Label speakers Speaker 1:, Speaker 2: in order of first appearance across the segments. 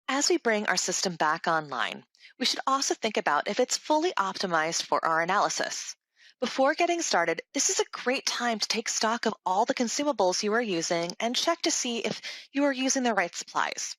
Speaker 1: As we bring our system back online, we should also think about if it's fully optimized for our analysis. Before getting started, this is a great time to take stock of all the consumables you are using and check to see if you are using the right supplies.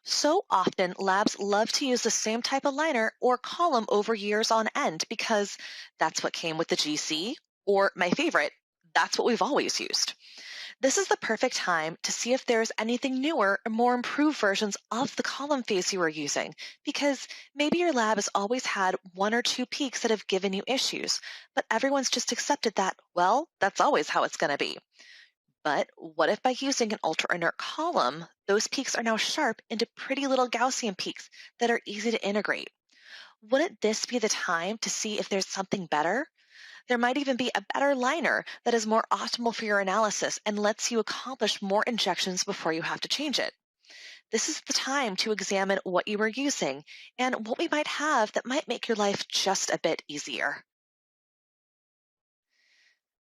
Speaker 1: So often, labs love to use the same type of liner or column over years on end because that's what came with the GC, or my favorite, that's what we've always used. This is the perfect time to see if there's anything newer or more improved versions of the column phase you are using, because maybe your lab has always had one or two peaks that have given you issues, but everyone's just accepted that, well, that's always how it's going to be. But what if by using an ultra inert column, those peaks are now sharp into pretty little Gaussian peaks that are easy to integrate? Wouldn't this be the time to see if there's something better? There might even be a better liner that is more optimal for your analysis and lets you accomplish more injections before you have to change it. This is the time to examine what you are using and what we might have that might make your life just a bit easier.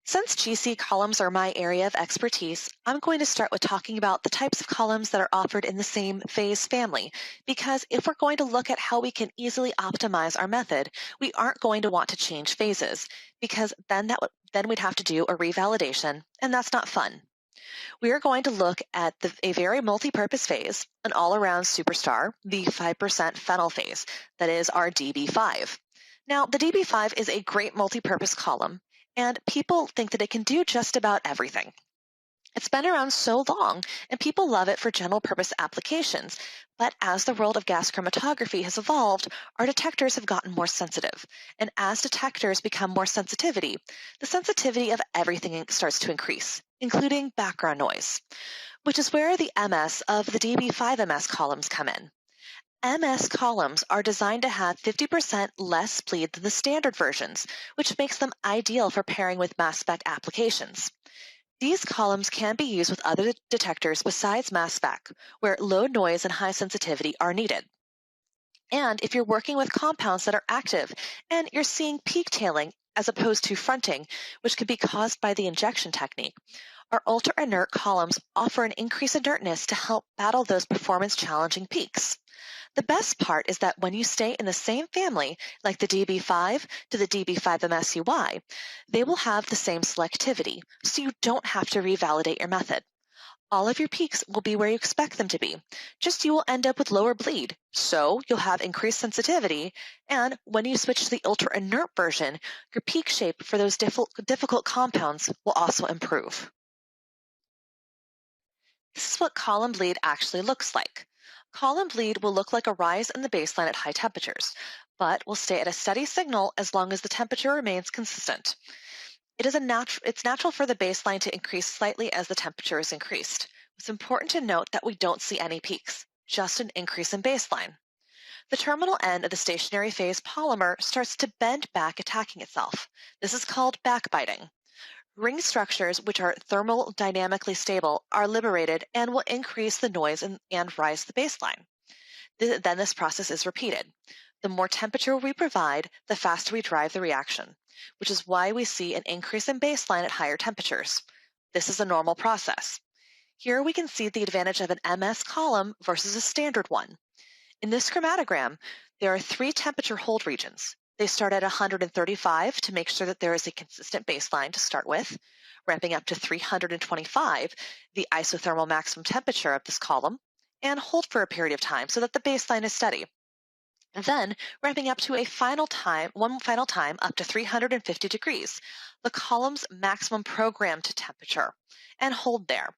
Speaker 1: Since GC columns are my area of expertise, I'm going to start with talking about the types of columns that are offered in the same phase family, because if we're going to look at how we can easily optimize our method, we aren't going to want to change phases, because then we'd have to do a revalidation, and that's not fun. We are going to look at a very multi-purpose phase, an all-around superstar, the 5% phenyl phase, that is our DB5. Now, the DB5 is a great multi-purpose column, and people think that it can do just about everything. It's been around so long, and people love it for general purpose applications. But as the world of gas chromatography has evolved, our detectors have gotten more sensitive. And as detectors become more sensitivity, the sensitivity of everything starts to increase, including background noise, which is where the MS of the DB5MS columns come in. MS columns are designed to have 50% less bleed than the standard versions, which makes them ideal for pairing with mass spec applications. These columns can be used with other detectors besides mass spec, where low noise and high sensitivity are needed. And if you're working with compounds that are active and you're seeing peak tailing as opposed to fronting, which can be caused by the injection technique, our ultra inert columns offer an increased inertness to help battle those performance challenging peaks. The best part is that when you stay in the same family, like the DB5 to the DB5MSUI, they will have the same selectivity, so you don't have to revalidate your method. All of your peaks will be where you expect them to be, just you will end up with lower bleed, so you'll have increased sensitivity, and when you switch to the ultra inert version, your peak shape for those difficult compounds will also improve. This is what column bleed actually looks like. Column bleed will look like a rise in the baseline at high temperatures, but will stay at a steady signal as long as the temperature remains consistent. It's natural for the baseline to increase slightly as the temperature is increased. It's important to note that we don't see any peaks, just an increase in baseline. The terminal end of the stationary phase polymer starts to bend back, attacking itself. This is called backbiting. Ring structures, which are thermodynamically stable, are liberated and will increase the noise and rise the baseline. Then this process is repeated. The more temperature we provide, the faster we drive the reaction, which is why we see an increase in baseline at higher temperatures. This is a normal process. Here we can see the advantage of an MS column versus a standard one. In this chromatogram, there are 3 temperature hold regions. They start at 135 to make sure that there is a consistent baseline to start with, ramping up to 325, the isothermal maximum temperature of this column, and hold for a period of time so that the baseline is steady. And then ramping up to one final time up to 350 degrees, the column's maximum programmed temperature, and hold there.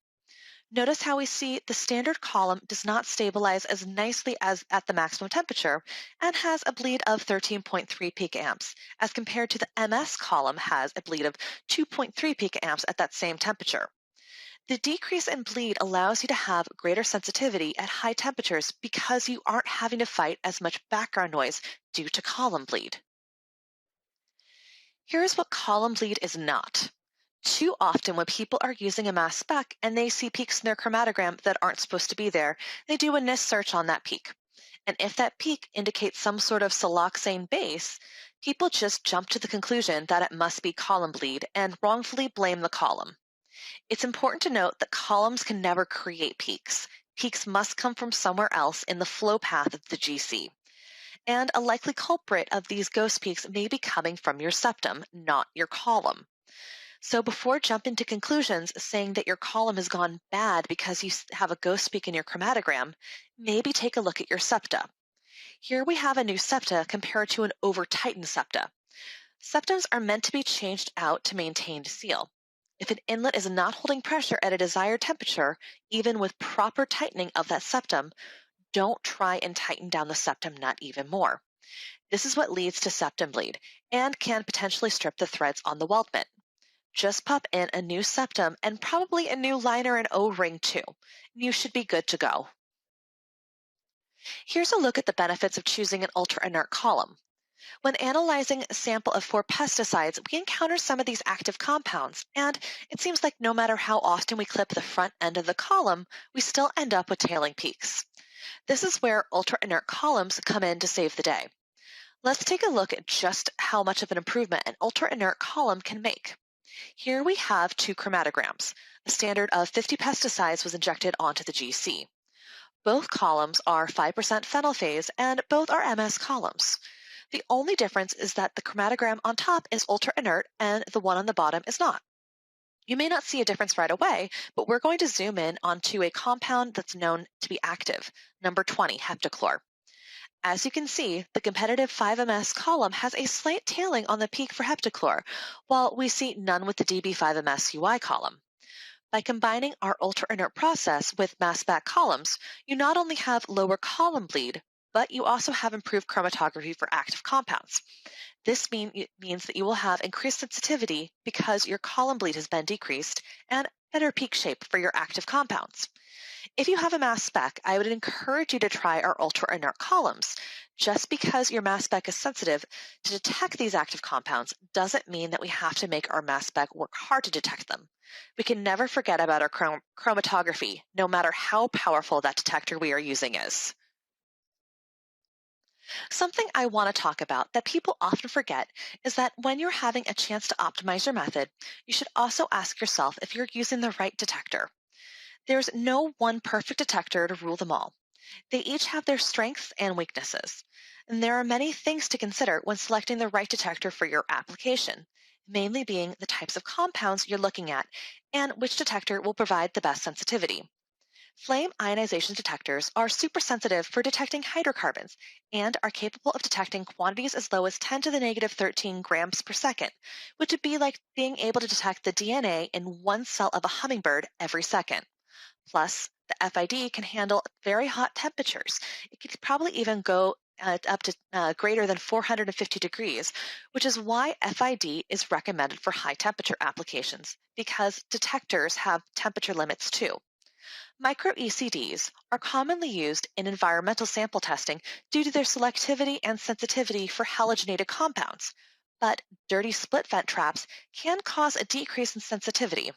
Speaker 1: Notice how we see the standard column does not stabilize as nicely as at the maximum temperature and has a bleed of 13.3 peak amps, as compared to the MS column has a bleed of 2.3 peak amps at that same temperature. The decrease in bleed allows you to have greater sensitivity at high temperatures because you aren't having to fight as much background noise due to column bleed. Here's what column bleed is not. Too often when people are using a mass spec and they see peaks in their chromatogram that aren't supposed to be there, they do a NIST search on that peak. And if that peak indicates some sort of siloxane base, people just jump to the conclusion that it must be column bleed and wrongfully blame the column. It's important to note that columns can never create peaks. Peaks must come from somewhere else in the flow path of the GC. And a likely culprit of these ghost peaks may be coming from your septum, not your column. So before jumping to conclusions saying that your column has gone bad because you have a ghost peak in your chromatogram, maybe take a look at your septa. Here we have a new septa compared to an over-tightened septa. Septums are meant to be changed out to maintain seal. If an inlet is not holding pressure at a desired temperature, even with proper tightening of that septum, don't try and tighten down the septum nut even more. This is what leads to septum bleed and can potentially strip the threads on the weldment. Just pop in a new septum and probably a new liner and O-ring too. You should be good to go. Here's a look at the benefits of choosing an ultra-inert column. When analyzing a sample of 4 pesticides, we encounter some of these active compounds, and it seems like no matter how often we clip the front end of the column, we still end up with tailing peaks. This is where ultra-inert columns come in to save the day. Let's take a look at just how much of an improvement an ultra-inert column can make. Here we have 2 chromatograms. A standard of 50 pesticides was injected onto the GC. Both columns are 5% phenyl phase, and both are MS columns. The only difference is that the chromatogram on top is ultra-inert and the one on the bottom is not. You may not see a difference right away, but we're going to zoom in onto a compound that's known to be active, number 20, heptachlor. As you can see, the competitive 5MS column has a slight tailing on the peak for heptachlor, while we see none with the DB5MS UI column. By combining our ultra-inert process with mass spec columns, you not only have lower column bleed, but you also have improved chromatography for active compounds. This means that you will have increased sensitivity because your column bleed has been decreased and better peak shape for your active compounds. If you have a mass spec, I would encourage you to try our ultra-inert columns. Just because your mass spec is sensitive to detect these active compounds doesn't mean that we have to make our mass spec work hard to detect them. We can never forget about our chromatography, no matter how powerful that detector we are using is. Something I want to talk about that people often forget is that when you're having a chance to optimize your method, you should also ask yourself if you're using the right detector. There's no one perfect detector to rule them all. They each have their strengths and weaknesses. And there are many things to consider when selecting the right detector for your application, mainly being the types of compounds you're looking at and which detector will provide the best sensitivity. Flame ionization detectors are super sensitive for detecting hydrocarbons and are capable of detecting quantities as low as 10 to the negative 13 grams per second, which would be like being able to detect the DNA in one cell of a hummingbird every second. Plus, the FID can handle very hot temperatures. It could probably even go up to greater than 450 degrees, which is why FID is recommended for high temperature applications, because detectors have temperature limits too. Micro-ECDs are commonly used in environmental sample testing due to their selectivity and sensitivity for halogenated compounds, but dirty split vent traps can cause a decrease in sensitivity.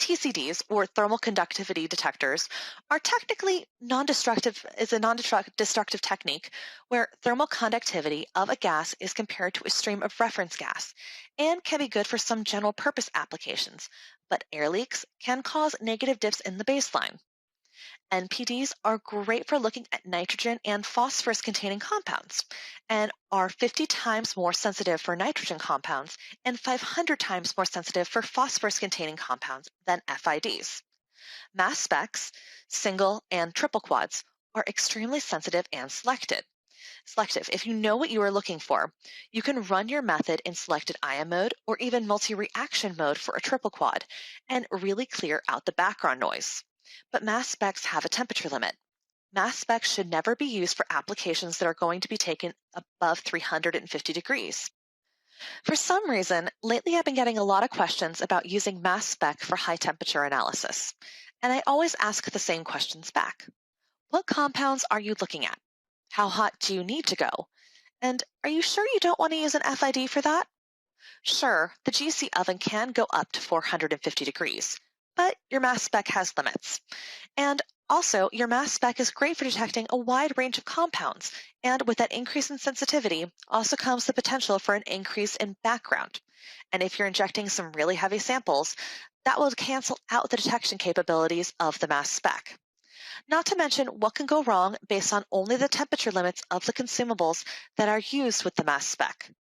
Speaker 1: TCDs, or thermal conductivity detectors, are technically a non-destructive technique where thermal conductivity of a gas is compared to a stream of reference gas and can be good for some general purpose applications, but air leaks can cause negative dips in the baseline. NPDs are great for looking at nitrogen and phosphorus containing compounds and are 50 times more sensitive for nitrogen compounds and 500 times more sensitive for phosphorus containing compounds than FIDs. Mass specs, single and triple quads, are extremely sensitive and selective. If you know what you are looking for, you can run your method in selected ion mode or even multi-reaction mode for a triple quad and really clear out the background noise. But mass specs have a temperature limit. Mass specs should never be used for applications that are going to be taken above 350 degrees. For some reason, lately I've been getting a lot of questions about using mass spec for high temperature analysis. And I always ask the same questions back. What compounds are you looking at? How hot do you need to go? And are you sure you don't want to use an FID for that? Sure, the GC oven can go up to 450 degrees, but your mass spec has limits. And also, your mass spec is great for detecting a wide range of compounds, and with that increase in sensitivity also comes the potential for an increase in background. And if you're injecting some really heavy samples, that will cancel out the detection capabilities of the mass spec. Not to mention what can go wrong based on only the temperature limits of the consumables that are used with the mass spec.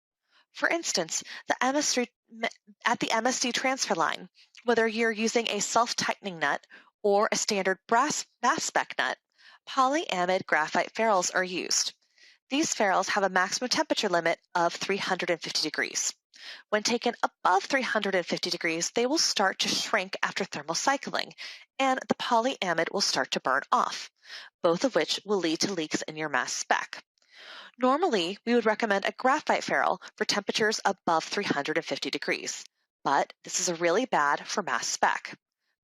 Speaker 1: For instance, at the MSD transfer line, whether you're using a self-tightening nut or a standard mass spec nut, polyamide graphite ferrules are used. These ferrules have a maximum temperature limit of 350 degrees. When taken above 350 degrees, they will start to shrink after thermal cycling, and the polyamide will start to burn off, both of which will lead to leaks in your mass spec. Normally, we would recommend a graphite ferrule for temperatures above 350 degrees, but this is really bad for mass spec.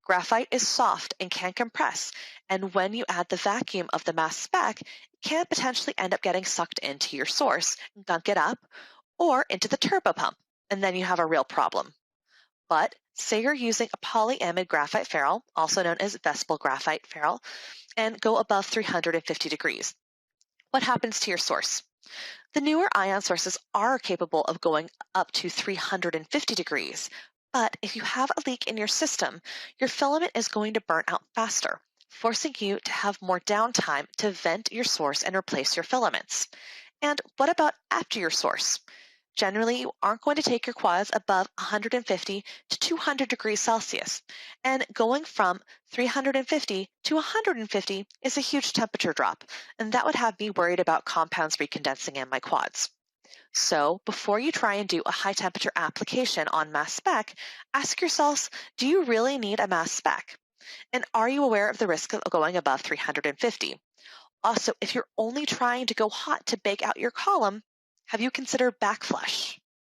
Speaker 1: Graphite is soft and can compress, and when you add the vacuum of the mass spec, it can potentially end up getting sucked into your source and gunk it up, or into the turbo pump, and then you have a real problem. But say you're using a polyamide graphite ferrule, also known as Vespel graphite ferrule, and go above 350 degrees. What happens to your source? The newer ion sources are capable of going up to 350 degrees, but if you have a leak in your system, your filament is going to burn out faster, forcing you to have more downtime to vent your source and replace your filaments. And what about after your source? Generally, you aren't going to take your quads above 150 to 200 degrees Celsius, and going from 350 to 150 is a huge temperature drop, and that would have me worried about compounds recondensing in my quads. So before you try and do a high temperature application on mass spec, ask yourselves, do you really need a mass spec? And are you aware of the risk of going above 350? Also, if you're only trying to go hot to bake out your column, have you considered backflush?